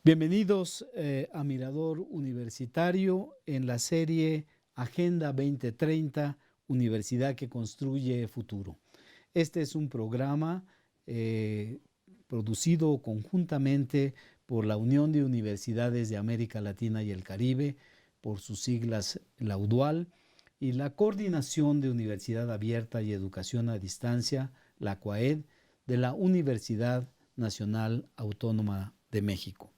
Bienvenidos a Mirador Universitario en la serie Agenda 2030, Universidad que construye futuro. Este es un programa producido conjuntamente por la Unión de Universidades de América Latina y el Caribe, por sus siglas la UDUAL, y la Coordinación de Universidad Abierta y Educación a Distancia, la CUAED, de la Universidad Nacional Autónoma de México.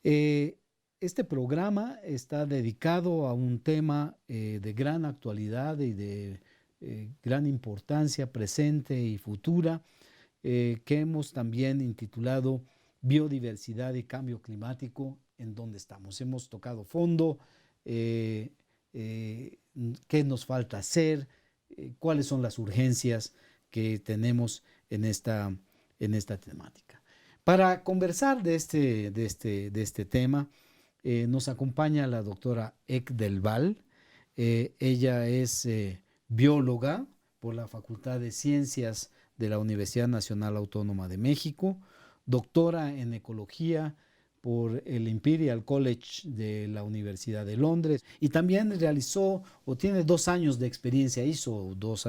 Este programa está dedicado a un tema de gran actualidad y de gran importancia presente y futura, que hemos también intitulado Biodiversidad y Cambio Climático, en donde estamos. Hemos tocado fondo, qué nos falta hacer, cuáles son las urgencias que tenemos en esta temática. Para conversar de este tema, nos acompaña la doctora Ek del Val. Ella es bióloga por la Facultad de Ciencias de la Universidad Nacional Autónoma de México, doctora en Ecología por el Imperial College de la Universidad de Londres, y también realizó o tiene 2 años de experiencia, hizo 2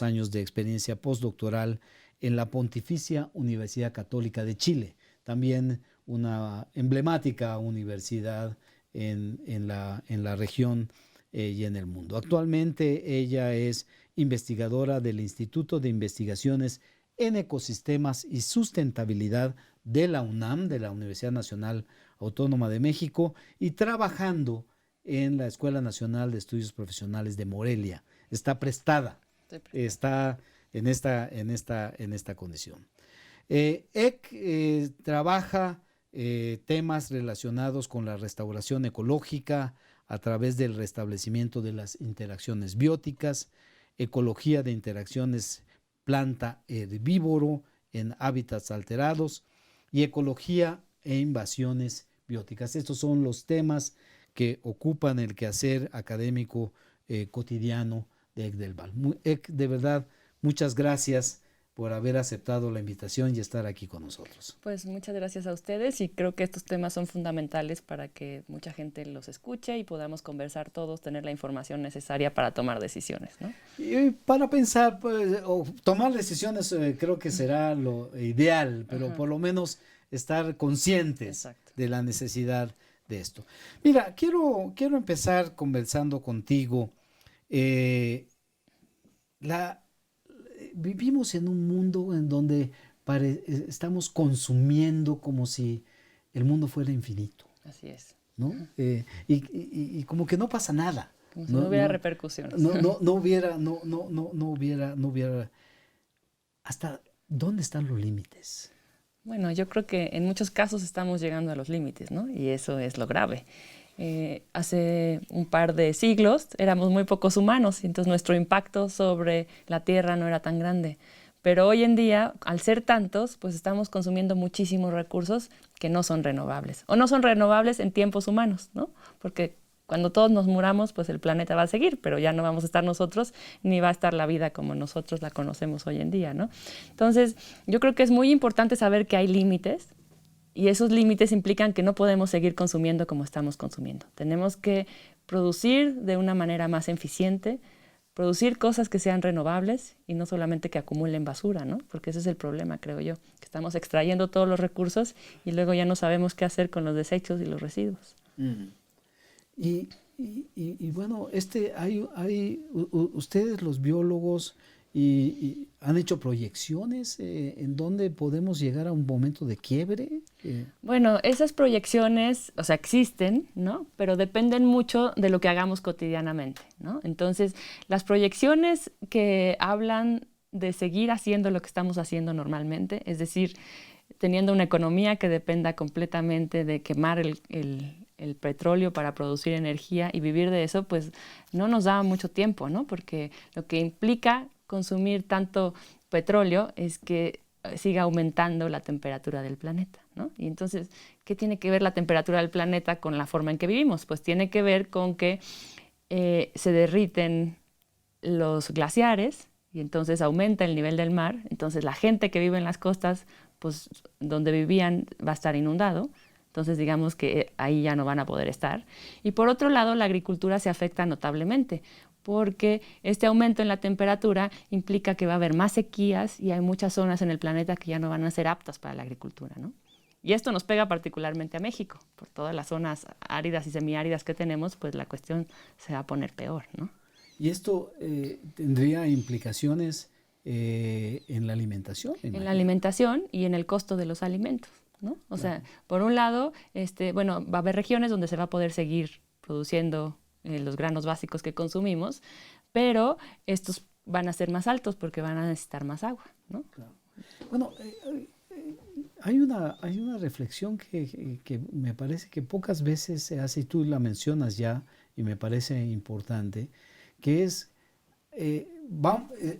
años de experiencia postdoctoral en la Pontificia Universidad Católica de Chile, también una emblemática universidad en la región y en el mundo. Actualmente ella es investigadora del Instituto de Investigaciones en Ecosistemas y Sustentabilidad de la UNAM, de la Universidad Nacional Autónoma de México, y trabajando en la Escuela Nacional de Estudios Profesionales de Morelia. Está prestada, está en esta condición. Ek trabaja temas relacionados con la restauración ecológica a través del restablecimiento de las interacciones bióticas, ecología de interacciones planta-herbívoro en hábitats alterados y ecología e invasiones bióticas. Estos son los temas que ocupan el quehacer académico cotidiano de Ek del Val. Ek, de verdad, muchas gracias por haber aceptado la invitación y estar aquí con nosotros. Pues muchas gracias a ustedes, y creo que estos temas son fundamentales para que mucha gente los escuche y podamos conversar todos, tener la información necesaria para tomar decisiones, ¿no? Y para pensar, pues, o tomar decisiones creo que será lo ideal, pero por lo menos estar conscientes de la necesidad de esto. Mira, quiero empezar conversando contigo. Vivimos en un mundo en donde estamos consumiendo como si el mundo fuera infinito. Así es. ¿No? Y como que no pasa nada. Como si no hubiera repercusiones. No hubiera. ¿Hasta dónde están los límites? Bueno, yo creo que en muchos casos estamos llegando a los límites, ¿no? Y eso es lo grave. Hace un par de siglos éramos muy pocos humanos, y entonces nuestro impacto sobre la Tierra no era tan grande. Pero hoy en día, al ser tantos, pues estamos consumiendo muchísimos recursos que no son renovables. O no son renovables en tiempos humanos, ¿no? Porque cuando todos nos muramos, pues el planeta va a seguir, pero ya no vamos a estar nosotros, ni va a estar la vida como nosotros la conocemos hoy en día, ¿no? Entonces, yo creo que es muy importante saber que hay límites, y esos límites implican que no podemos seguir consumiendo como estamos consumiendo. Tenemos que producir de una manera más eficiente, producir cosas que sean renovables y no solamente que acumulen basura, ¿no? Porque ese es el problema, creo yo, que estamos extrayendo todos los recursos y luego ya no sabemos qué hacer con los desechos y los residuos. Y bueno, ustedes los biólogos y han hecho proyecciones en dónde podemos llegar a un momento de quiebre. Bueno, esas proyecciones, o sea, existen, ¿no? Pero dependen mucho de lo que hagamos cotidianamente, ¿no? Entonces, las proyecciones que hablan de seguir haciendo lo que estamos haciendo normalmente, es decir, teniendo una economía que dependa completamente de quemar el petróleo para producir energía y vivir de eso, pues no nos da mucho tiempo, ¿no? Porque lo que implica consumir tanto petróleo es que siga aumentando la temperatura del planeta, ¿no? Y entonces, ¿qué tiene que ver la temperatura del planeta con la forma en que vivimos? Pues tiene que ver con que se derriten los glaciares y entonces aumenta el nivel del mar. Entonces la gente que vive en las costas, pues donde vivían va a estar inundado. Entonces, digamos que ahí ya no van a poder estar. Y por otro lado, la agricultura se afecta notablemente, porque este aumento en la temperatura implica que va a haber más sequías y hay muchas zonas en el planeta que ya no van a ser aptas para la agricultura, ¿no? Y esto nos pega particularmente a México. Por todas las zonas áridas y semiáridas que tenemos, pues la cuestión se va a poner peor, ¿no? ¿Y esto tendría implicaciones en la alimentación? En la alimentación y en el costo de los alimentos, ¿no? O sea, por un lado, bueno, va a haber regiones donde se va a poder seguir produciendo los granos básicos que consumimos, pero estos van a ser más altos porque van a necesitar más agua, ¿no? Claro. Bueno, hay una reflexión que me parece que pocas veces se hace, y tú la mencionas ya, y me parece importante, que es,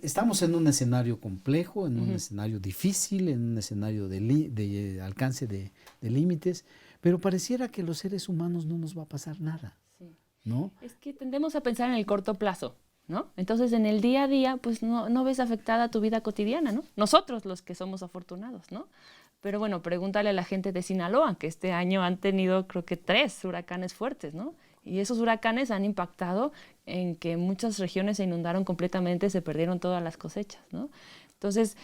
estamos en un escenario complejo, en un escenario difícil, en un escenario de alcance de límites, pero pareciera que los seres humanos no nos va a pasar nada, ¿no? Es que tendemos a pensar en el corto plazo, ¿no? Entonces, en el día a día, pues no ves afectada tu vida cotidiana, ¿no? Nosotros los que somos afortunados, ¿no? Pero bueno, pregúntale a la gente de Sinaloa, que este año han tenido, creo que 3 huracanes fuertes, ¿no? Y esos huracanes han impactado en que muchas regiones se inundaron completamente, se perdieron todas las cosechas, ¿no? Entonces,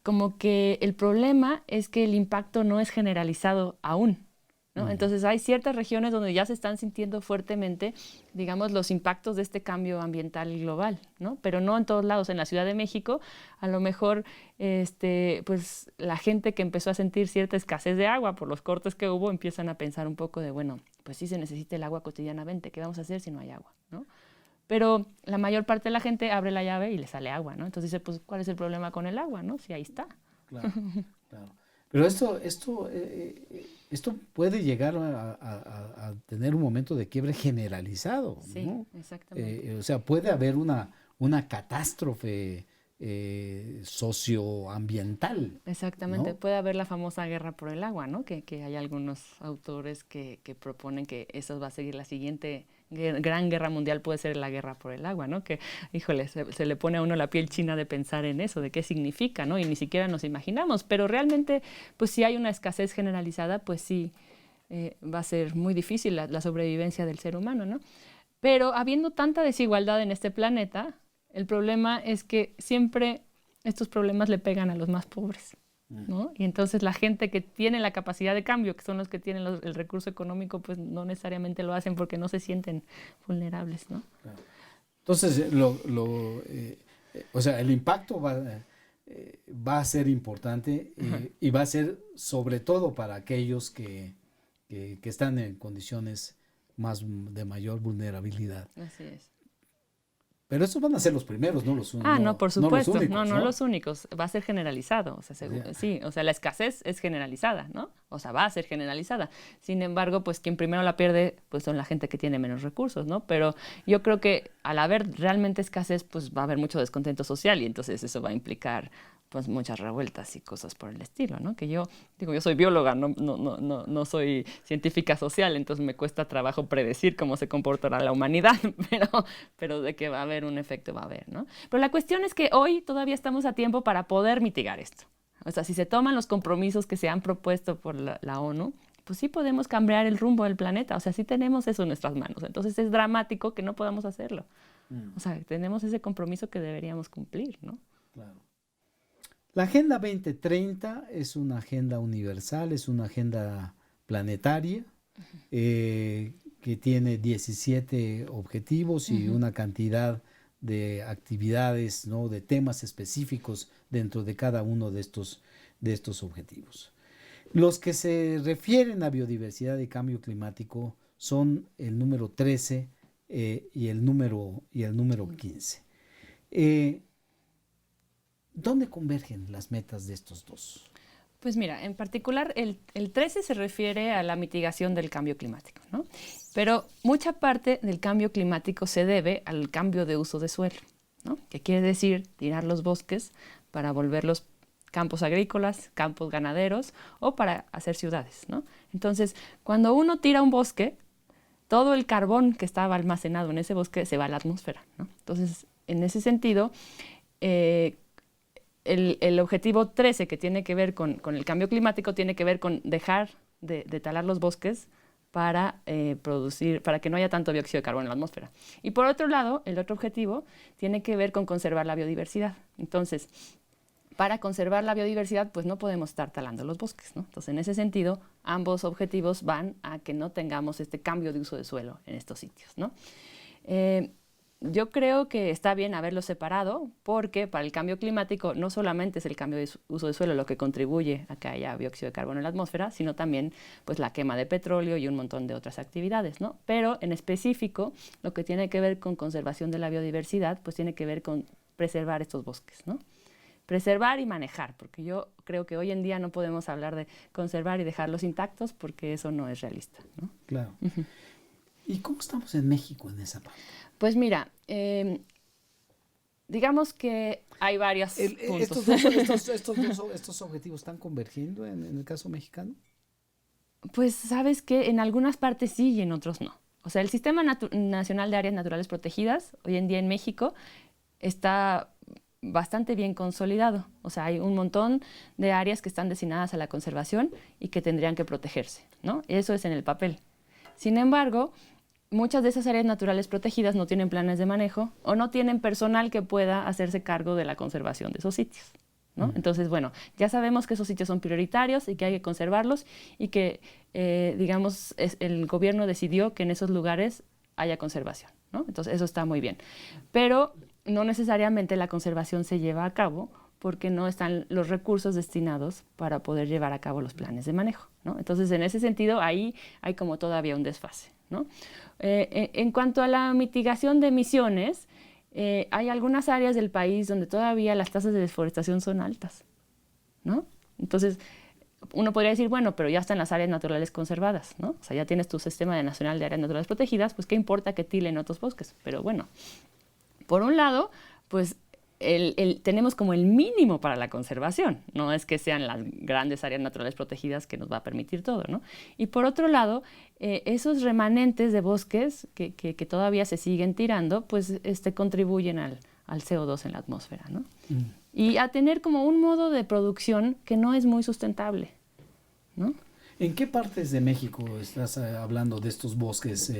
como que el problema es que el impacto no es generalizado aún, ¿no? Entonces hay ciertas regiones donde ya se están sintiendo fuertemente, digamos, los impactos de este cambio ambiental global, ¿no? Pero no en todos lados. En la Ciudad de México, a lo mejor, pues la gente que empezó a sentir cierta escasez de agua por los cortes que hubo, empiezan a pensar un poco de, bueno, pues sí se necesita el agua cotidianamente, ¿qué vamos a hacer si no hay agua, ¿no? Pero la mayor parte de la gente abre la llave y le sale agua, ¿no? Entonces dice, pues, ¿cuál es el problema con el agua, no? Si ahí está. Claro, claro. Pero esto puede llegar a tener un momento de quiebre generalizado, sí, ¿no? Exactamente. O sea, puede haber una catástrofe socioambiental. Exactamente, ¿no? puede haber la famosa guerra por el agua, ¿no? Que hay algunos autores que proponen que eso va a seguir la siguiente gran guerra mundial, puede ser la guerra por el agua, ¿no? Que, híjole, se le pone a uno la piel china de pensar en eso, de qué significa, ¿no? Y ni siquiera nos imaginamos, pero realmente, pues si hay una escasez generalizada, pues sí, va a ser muy difícil la sobrevivencia del ser humano, ¿no? Pero habiendo tanta desigualdad en este planeta, el problema es que siempre estos problemas le pegan a los más pobres, ¿no? Y entonces la gente que tiene la capacidad de cambio, que son los que tienen el recurso económico, pues no necesariamente lo hacen porque no se sienten vulnerables, ¿no? Claro. Entonces, o sea, el impacto va a ser importante y va a ser sobre todo para aquellos que están en condiciones de mayor vulnerabilidad. Así es. Pero estos van a ser los primeros, no los únicos. No, por supuesto, no los únicos, no los únicos, va a ser generalizado, o sea, sí, o sea, la escasez es generalizada, ¿no? O sea, va a ser generalizada. Sin embargo, pues quien primero la pierde, pues son la gente que tiene menos recursos, ¿no? Pero yo creo que al haber realmente escasez, pues va a haber mucho descontento social y entonces eso va a implicar pues muchas revueltas y cosas por el estilo, ¿no? Que yo soy bióloga, no soy científica social, entonces me cuesta trabajo predecir cómo se comportará la humanidad, pero de que va a haber un efecto, va a haber, ¿no? Pero la cuestión es que hoy todavía estamos a tiempo para poder mitigar esto. O sea, si se toman los compromisos que se han propuesto por la ONU, pues sí podemos cambiar el rumbo del planeta, o sea, sí tenemos eso en nuestras manos. Entonces es dramático que no podamos hacerlo. O sea, tenemos ese compromiso que deberíamos cumplir, ¿no? Claro. La Agenda 2030 es una agenda universal, es una agenda planetaria que tiene 17 objetivos y una cantidad de actividades, ¿no? De temas específicos dentro de cada uno de estos objetivos. Los que se refieren a biodiversidad y cambio climático son el número 13 y el número 15. ¿Dónde convergen las metas de estos dos? Pues mira, en particular el 13 se refiere a la mitigación del cambio climático, ¿no? Pero mucha parte del cambio climático se debe al cambio de uso de suelo, ¿no? Que quiere decir tirar los bosques para volverlos campos agrícolas, campos ganaderos o para hacer ciudades, ¿no? Entonces, cuando uno tira un bosque, todo el carbón que estaba almacenado en ese bosque se va a la atmósfera, ¿no? Entonces, en ese sentido, el objetivo 13, que tiene que ver con el cambio climático, tiene que ver con dejar de talar los bosques para para que no haya tanto dióxido de carbono en la atmósfera. Y por otro lado, el otro objetivo tiene que ver con conservar la biodiversidad. Entonces, para conservar la biodiversidad, pues no podemos estar talando los bosques, ¿no? Entonces, en ese sentido, ambos objetivos van a que no tengamos este cambio de uso de suelo en estos sitios, ¿no? Yo creo que está bien haberlo separado porque para el cambio climático no solamente es el cambio de uso de suelo lo que contribuye a que haya dióxido de carbono en la atmósfera, sino también pues, la quema de petróleo y un montón de otras actividades, ¿no? Pero en específico, lo que tiene que ver con conservación de la biodiversidad, pues tiene que ver con preservar estos bosques, ¿no? Preservar y manejar, porque yo creo que hoy en día no podemos hablar de conservar y dejarlos intactos porque eso no es realista, ¿no? Claro. ¿Y cómo estamos en México en esa parte? Pues mira, digamos que hay varios puntos. ¿Estos objetivos están convergiendo en el caso mexicano? Pues sabes que en algunas partes sí y en otros no. O sea, el Sistema Nacional de Áreas Naturales Protegidas, hoy en día en México, está bastante bien consolidado. O sea, hay un montón de áreas que están destinadas a la conservación y que tendrían que protegerse, ¿no? Eso es en el papel. Sin embargo, muchas de esas áreas naturales protegidas no tienen planes de manejo o no tienen personal que pueda hacerse cargo de la conservación de esos sitios, ¿no? Entonces, bueno, ya sabemos que esos sitios son prioritarios y que hay que conservarlos y que, digamos, el gobierno decidió que en esos lugares haya conservación, ¿no? Entonces, eso está muy bien. Pero no necesariamente la conservación se lleva a cabo porque no están los recursos destinados para poder llevar a cabo los planes de manejo, ¿no? Entonces, en ese sentido, ahí hay como todavía un desfase, ¿no? En cuanto a la mitigación de emisiones, hay algunas áreas del país donde todavía las tasas de deforestación son altas, ¿no? Entonces, uno podría decir, bueno, pero ya están las áreas naturales conservadas, ¿no? O sea, ya tienes tu sistema nacional de áreas naturales protegidas, pues qué importa que tilen otros bosques. Pero bueno, por un lado, pues tenemos como el mínimo para la conservación, no es que sean las grandes áreas naturales protegidas que nos va a permitir todo, ¿no? Y por otro lado, esos remanentes de bosques que todavía se siguen tirando, pues contribuyen al CO2 en la atmósfera, ¿no? Y a tener como un modo de producción que no es muy sustentable, ¿no? ¿En qué partes de México estás hablando de estos bosques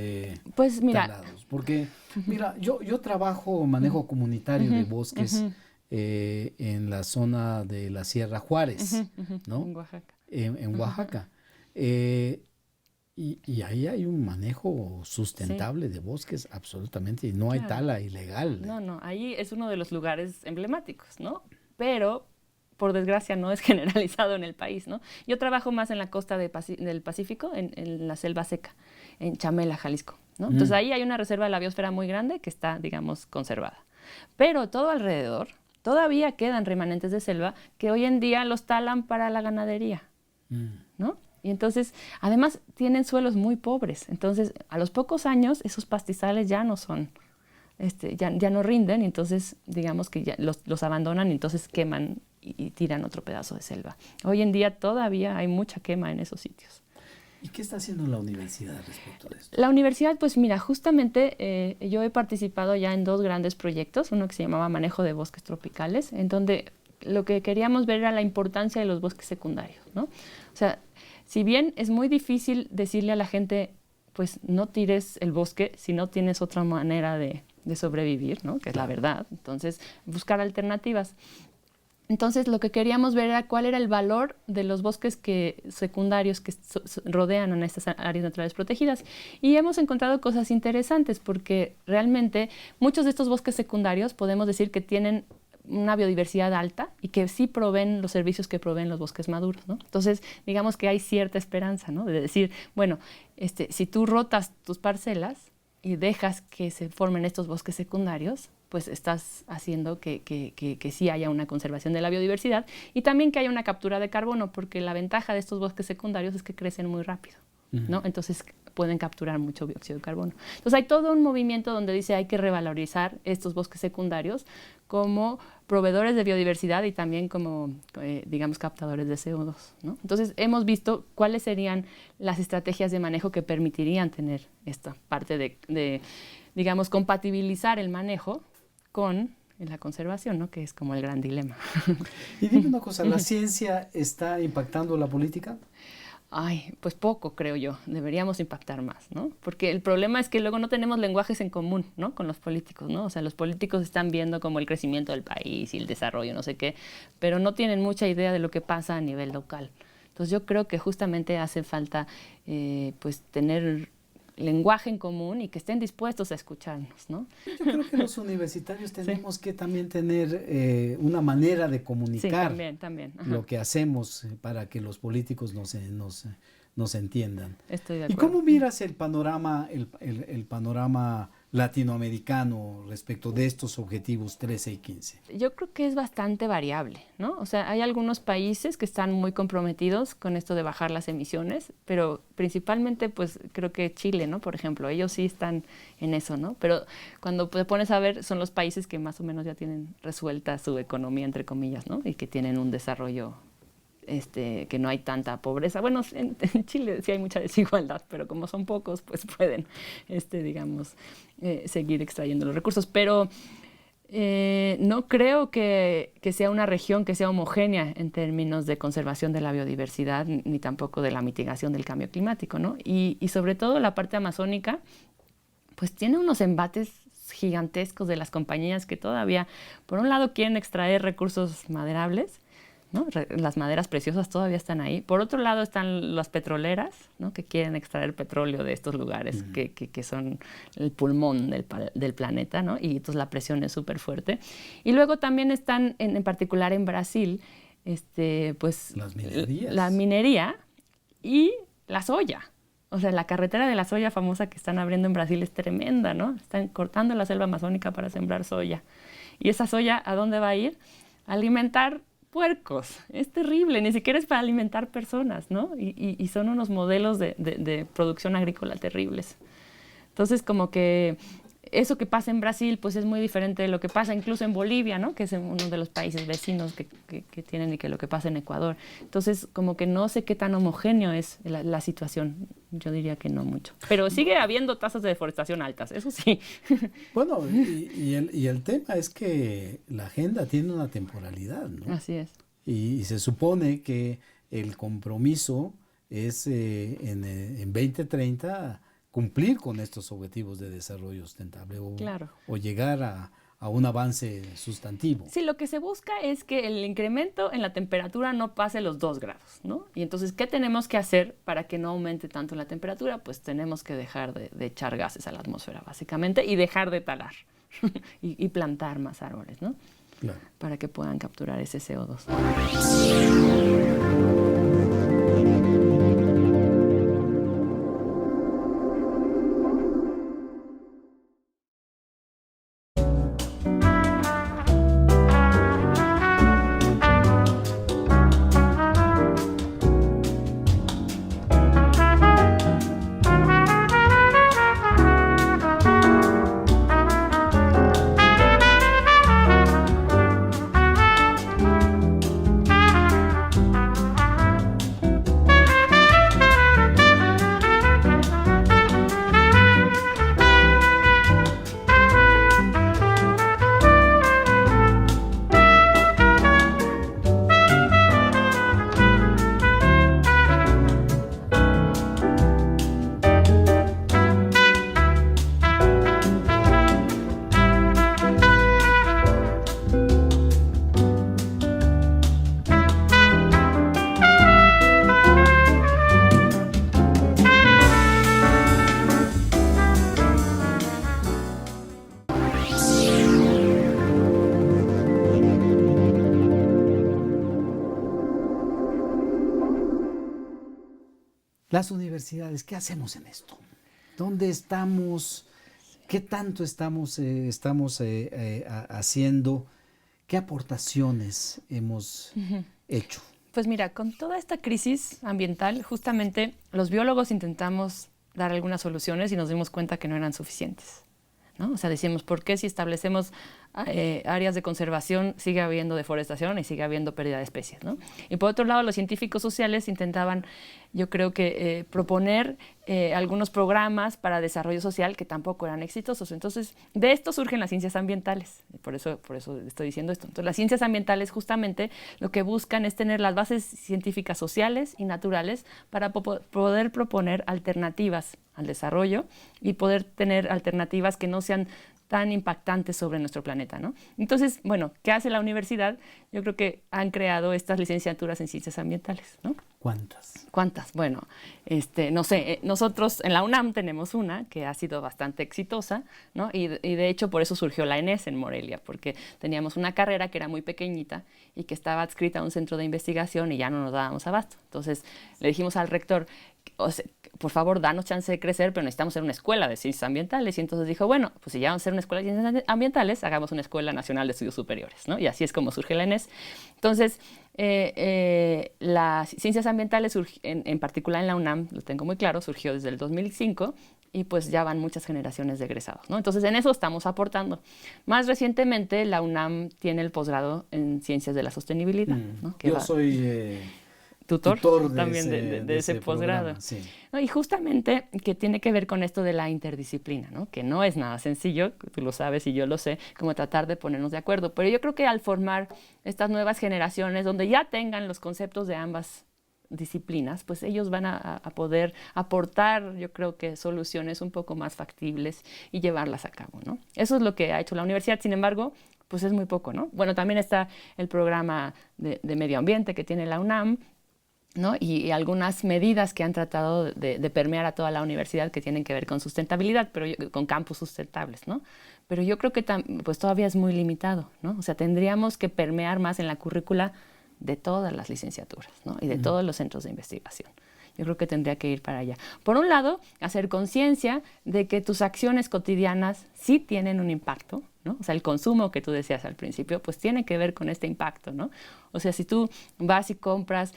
pues mira, talados? Porque, mira, yo trabajo manejo comunitario de bosques en la zona de la Sierra Juárez, ¿no? En Oaxaca. En Oaxaca. Y ahí hay un manejo sustentable de bosques absolutamente, y no hay tala ilegal. No, ahí es uno de los lugares emblemáticos, ¿no? Pero por desgracia no es generalizado en el país, ¿no? Yo trabajo más en la costa del Pacífico, en la selva seca, en Chamela, Jalisco, ¿no? Entonces ahí hay una reserva de la biosfera muy grande que está, digamos, conservada. Pero todo alrededor todavía quedan remanentes de selva que hoy en día los talan para la ganadería, ¿no? Y entonces, además, tienen suelos muy pobres. Entonces, a los pocos años, esos pastizales ya no son, ya no rinden, y entonces, digamos que ya los abandonan y entonces queman y tiran otro pedazo de selva. Hoy en día todavía hay mucha quema en esos sitios. ¿Y qué está haciendo la universidad respecto de esto? La universidad, pues mira, justamente yo he participado ya en 2 grandes proyectos, uno que se llamaba Manejo de Bosques Tropicales, en donde lo que queríamos ver era la importancia de los bosques secundarios, ¿no? O sea, si bien es muy difícil decirle a la gente, pues no tires el bosque si no tienes otra manera de sobrevivir, ¿no? Que es la verdad. Entonces, buscar alternativas. Entonces, lo que queríamos ver era cuál era el valor de los bosques secundarios que rodean a estas áreas naturales protegidas. Y hemos encontrado cosas interesantes porque realmente muchos de estos bosques secundarios podemos decir que tienen una biodiversidad alta y que sí proveen los servicios que proveen los bosques maduros, ¿no? Entonces, digamos que hay cierta esperanza, ¿no? De decir, bueno, si tú rotas tus parcelas y dejas que se formen estos bosques secundarios, pues estás haciendo que sí haya una conservación de la biodiversidad y también que haya una captura de carbono, porque la ventaja de estos bosques secundarios es que crecen muy rápido, ¿no? Entonces pueden capturar mucho dióxido de carbono. Entonces hay todo un movimiento donde dice hay que revalorizar estos bosques secundarios como proveedores de biodiversidad y también como, digamos, captadores de CO2, ¿no? Entonces hemos visto cuáles serían las estrategias de manejo que permitirían tener esta parte de digamos, compatibilizar el manejo con la conservación, ¿no? Que es como el gran dilema. Y dime una cosa, ¿la ciencia está impactando la política? Ay, pues poco, creo yo. Deberíamos impactar más, ¿no? Porque el problema es que luego no tenemos lenguajes en común, ¿no? Con los políticos, ¿no? O sea, los políticos están viendo como el crecimiento del país y el desarrollo, no sé qué, pero no tienen mucha idea de lo que pasa a nivel local. Entonces yo creo que justamente hace falta, pues, tener lenguaje en común y que estén dispuestos a escucharnos, ¿no? Yo creo que los universitarios tenemos que también tener una manera de comunicar también. lo que hacemos para que los políticos nos entiendan. Estoy de ¿Y acuerdo. cómo miras el panorama latinoamericano respecto de estos objetivos 13 y 15? Yo creo que es bastante variable, ¿no? O sea, hay algunos países que están muy comprometidos con esto de bajar las emisiones, pero principalmente, pues, creo que Chile, ¿no? Por ejemplo, ellos sí están en eso, ¿no? Pero cuando te pones a ver, son los países que más o menos ya tienen resuelta su economía, entre comillas, ¿no? Y que tienen un desarrollo que no hay tanta pobreza. Bueno, en Chile sí hay mucha desigualdad, pero como son pocos, pues pueden, digamos, seguir extrayendo los recursos. Pero no creo que sea una región que sea homogénea en términos de conservación de la biodiversidad, ni tampoco de la mitigación del cambio climático, ¿no? Y sobre todo la parte amazónica, pues tiene unos embates gigantescos de las compañías que todavía, por un lado, quieren extraer recursos maderables, ¿no? Las maderas preciosas todavía están ahí. Por otro lado están las petroleras, ¿no? Que quieren extraer petróleo de estos lugares que son el pulmón del planeta, ¿no? Y entonces la presión es súper fuerte. Y luego también están, en particular en Brasil, pues la minería y la soya. O sea, la carretera de la soya famosa que están abriendo en Brasil es tremenda, ¿no? Están cortando la selva amazónica para sembrar soya. ¿Y esa soya a dónde va a ir? A alimentar puercos. Es terrible, ni siquiera es para alimentar personas, ¿no? Y son unos modelos de producción agrícola terribles. Entonces, como que eso que pasa en Brasil, pues es muy diferente de lo que pasa incluso en Bolivia, ¿no? Que es uno de los países vecinos que tienen, y que lo que pasa en Ecuador. Entonces, como que no sé qué tan homogéneo es la situación. Yo diría que no mucho. Pero sigue habiendo tasas de deforestación altas, eso sí. Bueno, y el tema es que la agenda tiene una temporalidad, ¿no? Así es. Y se supone que el compromiso es en 2030 cumplir con estos objetivos de desarrollo sustentable o llegar a un avance sustantivo. Sí, lo que se busca es que el incremento en la temperatura no pase los 2 grados, ¿no? Y entonces, ¿qué tenemos que hacer para que no aumente tanto la temperatura? Pues tenemos que dejar de echar gases a la atmósfera, básicamente, y dejar de talar y plantar más árboles, ¿no? Claro. Para que puedan capturar ese CO2. Las universidades, ¿qué hacemos en esto? ¿Dónde estamos? ¿Qué tanto estamos haciendo? ¿Qué aportaciones hemos hecho? Pues mira, con toda esta crisis ambiental, justamente los biólogos intentamos dar algunas soluciones y nos dimos cuenta que no eran suficientes, ¿no? O sea, decíamos, ¿por qué si establecemos áreas de conservación sigue habiendo deforestación y sigue habiendo pérdida de especies, ¿no? Y por otro lado, los científicos sociales intentaban, yo creo que proponer algunos programas para desarrollo social que tampoco eran exitosos. Entonces, de esto surgen las ciencias ambientales. Por eso estoy diciendo esto. Entonces, las ciencias ambientales justamente lo que buscan es tener las bases científicas sociales y naturales para poder proponer alternativas al desarrollo y poder tener alternativas que no sean tan impactantes sobre nuestro planeta, ¿no? Entonces, bueno, ¿qué hace la universidad? Yo creo que han creado estas licenciaturas en ciencias ambientales, ¿no? ¿Cuántas? Bueno, no sé, nosotros en la UNAM tenemos una que ha sido bastante exitosa, ¿no? Y de hecho por eso surgió la ENES en Morelia, porque teníamos una carrera que era muy pequeñita y que estaba adscrita a un centro de investigación y ya no nos dábamos abasto. Entonces le dijimos al rector, por favor, danos chance de crecer, pero necesitamos ser una escuela de ciencias ambientales. Y entonces dijo, bueno, pues si ya vamos a ser una escuela de ciencias ambientales, hagamos una Escuela Nacional de Estudios Superiores, ¿no? Y así es como surge la ENES. Entonces, las ciencias ambientales, en particular en la UNAM, lo tengo muy claro, surgió desde el 2005 y pues ya van muchas generaciones de egresados, ¿no? Entonces, en eso estamos aportando. Más recientemente, la UNAM tiene el posgrado en Ciencias de la Sostenibilidad, ¿no? Yo soy... tutor también de ese posgrado. Sí. ¿No? Y justamente que tiene que ver con esto de la interdisciplina, ¿no? Que no es nada sencillo, tú lo sabes y yo lo sé, como tratar de ponernos de acuerdo. Pero yo creo que al formar estas nuevas generaciones donde ya tengan los conceptos de ambas disciplinas, pues ellos van a poder aportar, yo creo que soluciones un poco más factibles y llevarlas a cabo, ¿no? Eso es lo que ha hecho la universidad. Sin embargo, pues es muy poco, ¿no? Bueno, también está el programa de medio ambiente que tiene la UNAM, ¿no? Y algunas medidas que han tratado de permear a toda la universidad que tienen que ver con sustentabilidad, pero con campus sustentables, ¿no? Pero yo creo que pues todavía es muy limitado, ¿no? O sea, tendríamos que permear más en la currícula de todas las licenciaturas, ¿no? Y de todos los centros de investigación. Yo creo que tendría que ir para allá. Por un lado, hacer conciencia de que tus acciones cotidianas sí tienen un impacto, ¿no? O sea, el consumo que tú decías al principio, pues tiene que ver con este impacto, ¿no? O sea, si tú vas y compras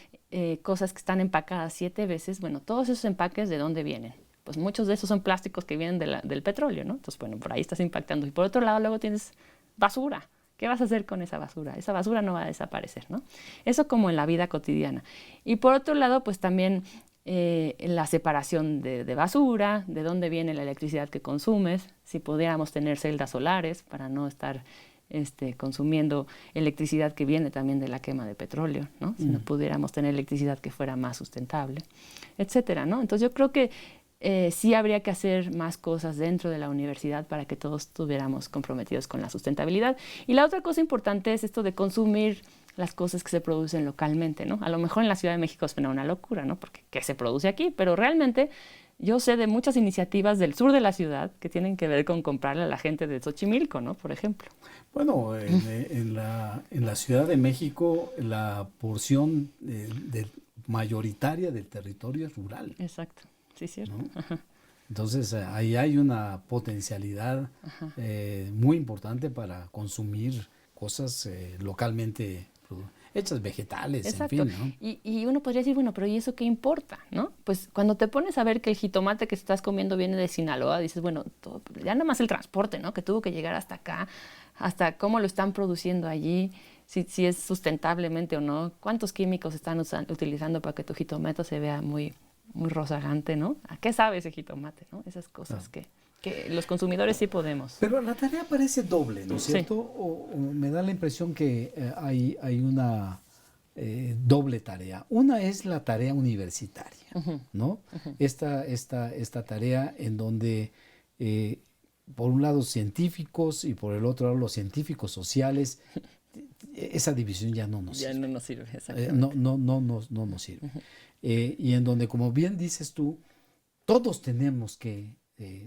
cosas que están empacadas 7 veces, bueno, todos esos empaques, ¿de dónde vienen? Pues muchos de esos son plásticos que vienen del petróleo, ¿no? Entonces, bueno, por ahí estás impactando. Y por otro lado, luego tienes basura. ¿Qué vas a hacer con esa basura? Esa basura no va a desaparecer, ¿no? Eso como en la vida cotidiana. Y por otro lado, pues también la separación de basura, de dónde viene la electricidad que consumes, si pudiéramos tener celdas solares para no estar consumiendo electricidad que viene también de la quema de petróleo, ¿no? Si no pudiéramos tener electricidad que fuera más sustentable, etcétera, ¿no? Entonces yo creo que sí habría que hacer más cosas dentro de la universidad para que todos estuviéramos comprometidos con la sustentabilidad. Y la otra cosa importante es esto de consumir las cosas que se producen localmente, ¿no? A lo mejor en la Ciudad de México suena una locura, ¿no? Porque ¿qué se produce aquí? Pero realmente yo sé de muchas iniciativas del sur de la ciudad que tienen que ver con comprarle a la gente de Xochimilco, ¿no? Por ejemplo. Bueno, en la Ciudad de México la porción mayoritaria del territorio es rural. Exacto, sí, cierto. ¿No? Entonces ahí hay una potencialidad muy importante para consumir cosas localmente hechas, vegetales, exacto. En fin, ¿no? Y uno podría decir, bueno, pero ¿y eso qué importa? ¿No? Pues cuando te pones a ver que el jitomate que estás comiendo viene de Sinaloa, dices, bueno, ya nada más el transporte, ¿no? Que tuvo que llegar hasta acá, hasta cómo lo están produciendo allí, si es sustentablemente o no, cuántos químicos están utilizando para que tu jitomate se vea muy, muy rozagante, ¿no? ¿A qué sabe ese jitomate, no? Esas cosas que los consumidores sí podemos. Pero la tarea parece doble, ¿no es cierto? Sí. O me da la impresión que hay una doble tarea. Una es la tarea universitaria, ¿no? Esta tarea en donde, por un lado, científicos y por el otro lado, los científicos sociales, esa división ya no nos sirve. Ya no nos sirve, exactamente. No nos sirve. Y en donde, como bien dices tú, todos tenemos que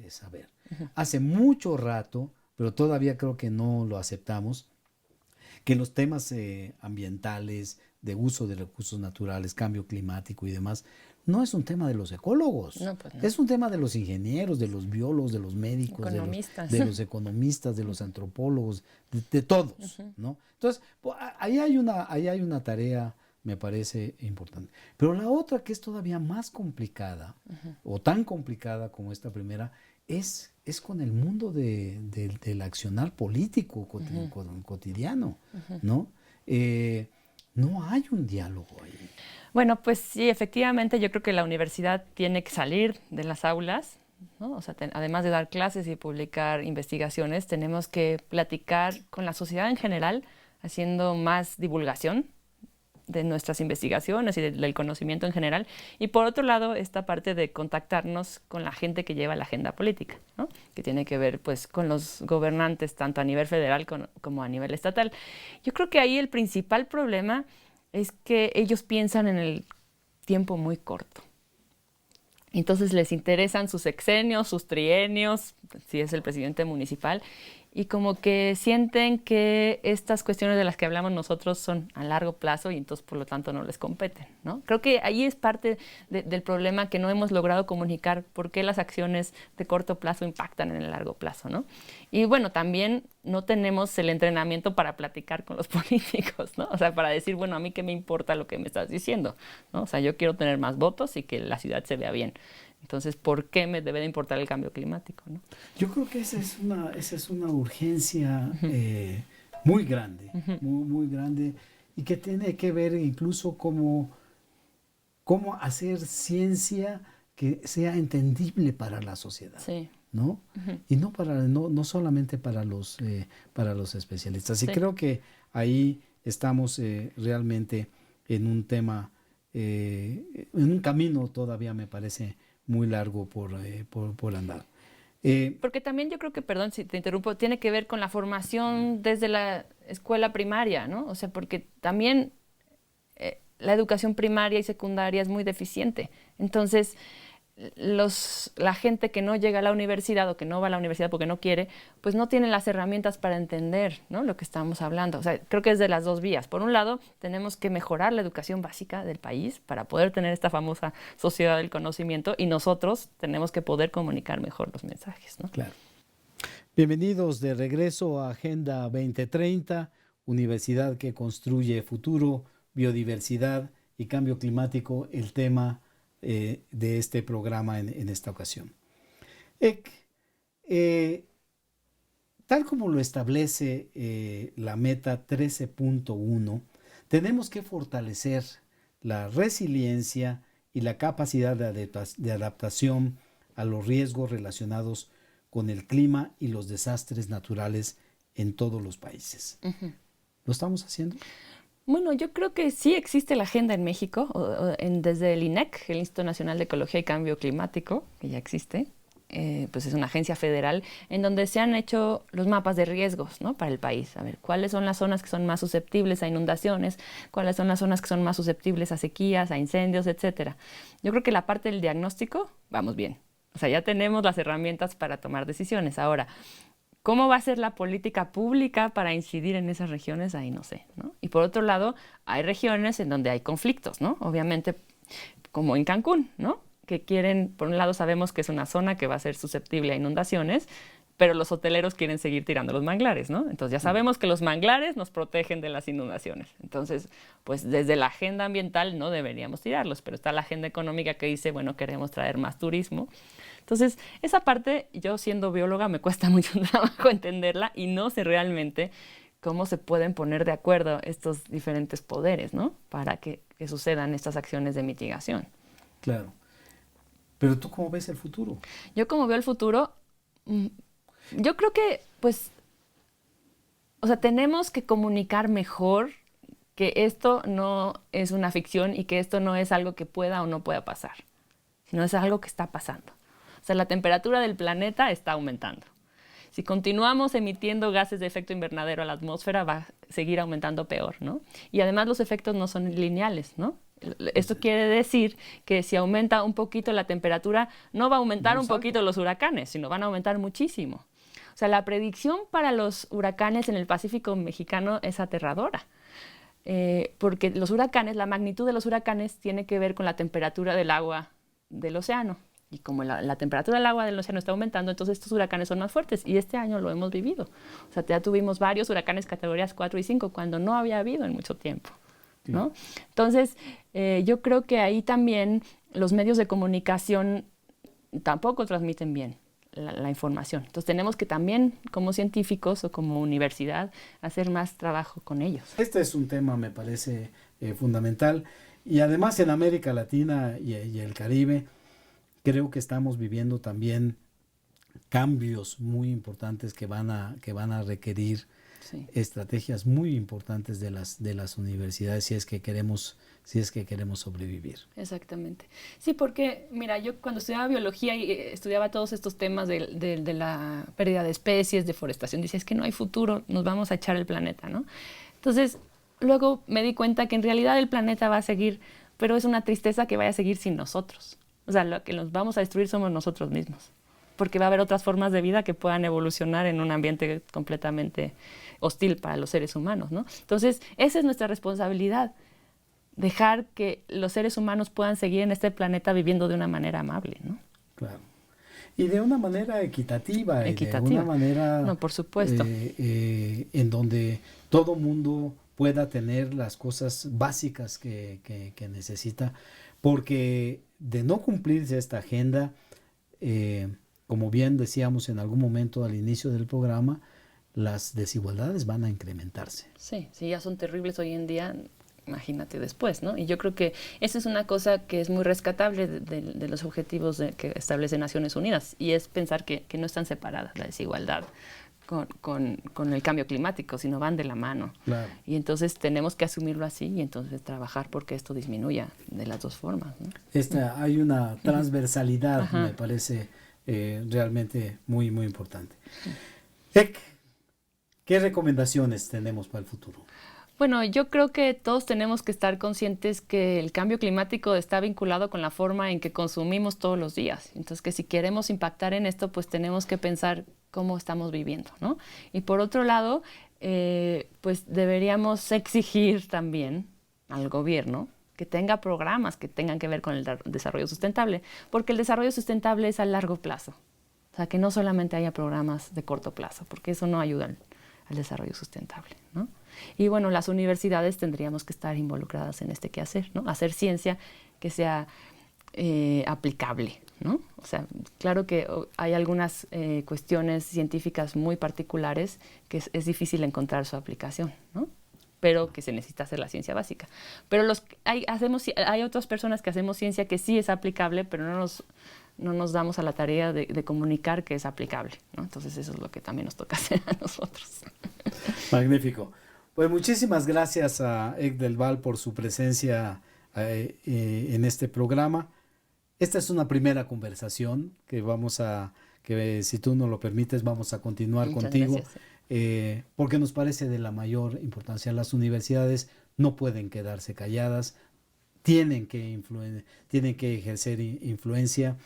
saber. Hace mucho rato, pero todavía creo que no lo aceptamos, que los temas ambientales, de uso de recursos naturales, cambio climático y demás, no es un tema de los ecólogos, no, pues no. Es un tema de los ingenieros, de los biólogos, de los médicos, de los economistas, de los antropólogos, de todos, ¿no? Entonces, ahí hay una tarea, me parece importante. Pero la otra, que es todavía más complicada, o tan complicada como esta primera, es con el mundo del accionar político cotidiano, ¿no? No hay un diálogo ahí. Bueno, pues sí, efectivamente yo creo que la universidad tiene que salir de las aulas, ¿no? O sea, además de dar clases y publicar investigaciones, tenemos que platicar con la sociedad en general, haciendo más divulgación de nuestras investigaciones y del conocimiento en general. Y por otro lado, esta parte de contactarnos con la gente que lleva la agenda política, ¿no? Que tiene que ver pues, con los gobernantes, tanto a nivel federal como a nivel estatal. Yo creo que ahí el principal problema es que ellos piensan en el tiempo muy corto. Entonces les interesan sus sexenios, sus trienios, si es el presidente municipal, y como que sienten que estas cuestiones de las que hablamos nosotros son a largo plazo y entonces por lo tanto no les competen, ¿no? Creo que ahí es parte del problema que no hemos logrado comunicar por qué las acciones de corto plazo impactan en el largo plazo, ¿no? Y bueno, también no tenemos el entrenamiento para platicar con los políticos, ¿no? O sea, para decir, bueno, a mí qué me importa lo que me estás diciendo, ¿no? O sea, yo quiero tener más votos y que la ciudad se vea bien. Entonces, ¿por qué me debe de importar el cambio climático, ¿no? Yo creo que esa es una urgencia muy grande, muy grande, y que tiene que ver incluso cómo hacer ciencia que sea entendible para la sociedad, sí. ¿no? Y no solamente para los especialistas. Y Sí. creo que ahí estamos realmente en un tema, en un camino todavía me parece muy largo por andar. Porque también yo creo que, perdón si te interrumpo, tiene que ver con la formación desde la escuela primaria, ¿no? O sea, porque también la educación primaria y secundaria es muy deficiente. Entonces, la gente que no llega a la universidad o que no va a la universidad porque no quiere, pues no tiene las herramientas para entender, ¿no? Lo que estamos hablando. O sea, creo que es de las dos vías. Por un lado, tenemos que mejorar la educación básica del país para poder tener esta famosa sociedad del conocimiento, y nosotros tenemos que poder comunicar mejor los mensajes, ¿no? Claro. Bienvenidos de regreso a Agenda 2030, Universidad que construye futuro, biodiversidad y cambio climático, el tema de este programa en esta ocasión. Tal como lo establece la meta 13.1, tenemos que fortalecer la resiliencia y la capacidad de adaptación a los riesgos relacionados con el clima y los desastres naturales en todos los países. ¿Lo estamos haciendo? Bueno, yo creo que sí existe la agenda en México, desde el INEC, el Instituto Nacional de Ecología y Cambio Climático, que ya existe, pues es una agencia federal en donde se han hecho los mapas de riesgos, ¿no? Para el país. A ver, ¿cuáles son las zonas que son más susceptibles a inundaciones? ¿Cuáles son las zonas que son más susceptibles a sequías, a incendios, etcétera? Yo creo que la parte del diagnóstico, vamos bien. O sea, ya tenemos las herramientas para tomar decisiones. Ahora, ¿cómo va a ser la política pública para incidir en esas regiones? Ahí no sé, ¿no? Y por otro lado, hay regiones en donde hay conflictos, ¿no? Obviamente, como en Cancún, ¿no? Que quieren, por un lado sabemos que es una zona que va a ser susceptible a inundaciones, pero los hoteleros quieren seguir tirando los manglares, ¿no? Entonces ya sabemos que los manglares nos protegen de las inundaciones. Entonces, pues desde la agenda ambiental no deberíamos tirarlos, pero está la agenda económica que dice, bueno, queremos traer más turismo. Entonces, esa parte, yo siendo bióloga, me cuesta mucho trabajo entenderla y no sé realmente cómo se pueden poner de acuerdo estos diferentes poderes, ¿no? Para que sucedan estas acciones de mitigación. Claro. Pero ¿tú cómo ves el futuro? Yo como veo el futuro, yo creo que, pues, o sea, tenemos que comunicar mejor que esto no es una ficción y que esto no es algo que pueda o no pueda pasar, sino es algo que está pasando. O sea, la temperatura del planeta está aumentando. Si continuamos emitiendo gases de efecto invernadero a la atmósfera, va a seguir aumentando peor, ¿no? Y además los efectos no son lineales, ¿no? Esto quiere decir que si aumenta un poquito la temperatura, no va a aumentar un poquito los huracanes, sino van a aumentar muchísimo. O sea, la predicción para los huracanes en el Pacífico mexicano es aterradora. Porque los huracanes, la magnitud de los huracanes tiene que ver con la temperatura del agua del océano. Y como la temperatura del agua del océano está aumentando, entonces estos huracanes son más fuertes. Y este año lo hemos vivido. O sea, ya tuvimos varios huracanes categorías 4 y 5 cuando no había habido en mucho tiempo, ¿no? Entonces, yo creo que ahí también los medios de comunicación tampoco transmiten bien la información. Entonces tenemos que también, como científicos o como universidad, hacer más trabajo con ellos. Este es un tema, me parece, fundamental. Y además en América Latina y el Caribe, creo que estamos viviendo también cambios muy importantes que van a requerir estrategias muy importantes de las universidades si es que queremos sobrevivir. Exactamente. Sí, porque mira, yo cuando estudiaba biología y estudiaba todos estos temas de la pérdida de especies, deforestación, decía, es que no hay futuro, nos vamos a echar el planeta, ¿no? Entonces, luego me di cuenta que en realidad el planeta va a seguir, pero es una tristeza que vaya a seguir sin nosotros. O sea, lo que nos vamos a destruir somos nosotros mismos, porque va a haber otras formas de vida que puedan evolucionar en un ambiente completamente hostil para los seres humanos, ¿no? Entonces, esa es nuestra responsabilidad, dejar que los seres humanos puedan seguir en este planeta viviendo de una manera amable, ¿no? Claro. Y de una manera equitativa. Y de una manera... No, por supuesto. En donde todo mundo pueda tener las cosas básicas que necesita, porque de no cumplirse esta agenda, como bien decíamos en algún momento al inicio del programa, las desigualdades van a incrementarse. Sí, ya son terribles hoy en día, imagínate después, ¿no? Y yo creo que esa es una cosa que es muy rescatable de los objetivos que establece Naciones Unidas, y es pensar que no están separadas la desigualdad con el cambio climático, sino van de la mano. Claro. Y entonces tenemos que asumirlo así y entonces trabajar porque esto disminuya de las dos formas, ¿no? Hay una transversalidad, me parece realmente muy, muy importante. ¿Qué recomendaciones tenemos para el futuro? Bueno, yo creo que todos tenemos que estar conscientes que el cambio climático está vinculado con la forma en que consumimos todos los días. Entonces, que si queremos impactar en esto, pues tenemos que pensar cómo estamos viviendo, ¿no? Y por otro lado, pues deberíamos exigir también al gobierno que tenga programas que tengan que ver con el desarrollo sustentable, porque el desarrollo sustentable es a largo plazo. O sea, que no solamente haya programas de corto plazo, porque eso no ayuda al desarrollo sustentable, ¿no? Y bueno, las universidades tendríamos que estar involucradas en este quehacer, ¿no? Hacer ciencia que sea aplicable, ¿no? O sea, claro que hay algunas cuestiones científicas muy particulares que es difícil encontrar su aplicación, ¿no? Pero que se necesita hacer la ciencia básica. Pero hay otras personas que hacemos ciencia que sí es aplicable, pero no nos damos a la tarea de comunicar que es aplicable, ¿no? Entonces eso es lo que también nos toca hacer a nosotros. Magnífico. Pues muchísimas gracias a Ek del Val por su presencia en este programa. Esta es una primera conversación que si tú nos lo permites vamos a continuar Muchas contigo. Gracias. Porque nos parece de la mayor importancia. Las universidades no pueden quedarse calladas, tienen que ejercer influencia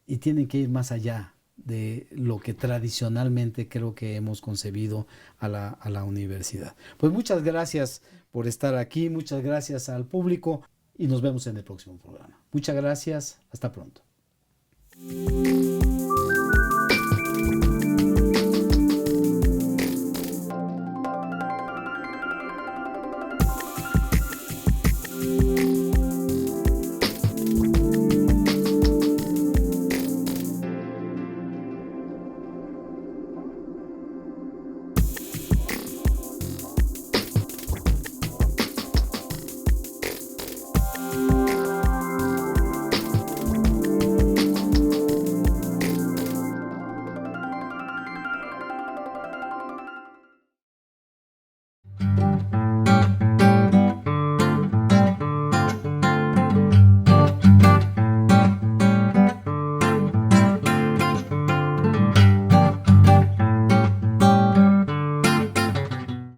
y tienen que ir más allá de lo que tradicionalmente creo que hemos concebido a la universidad. Pues muchas gracias por estar aquí, muchas gracias al público y nos vemos en el próximo programa. Muchas gracias, hasta pronto.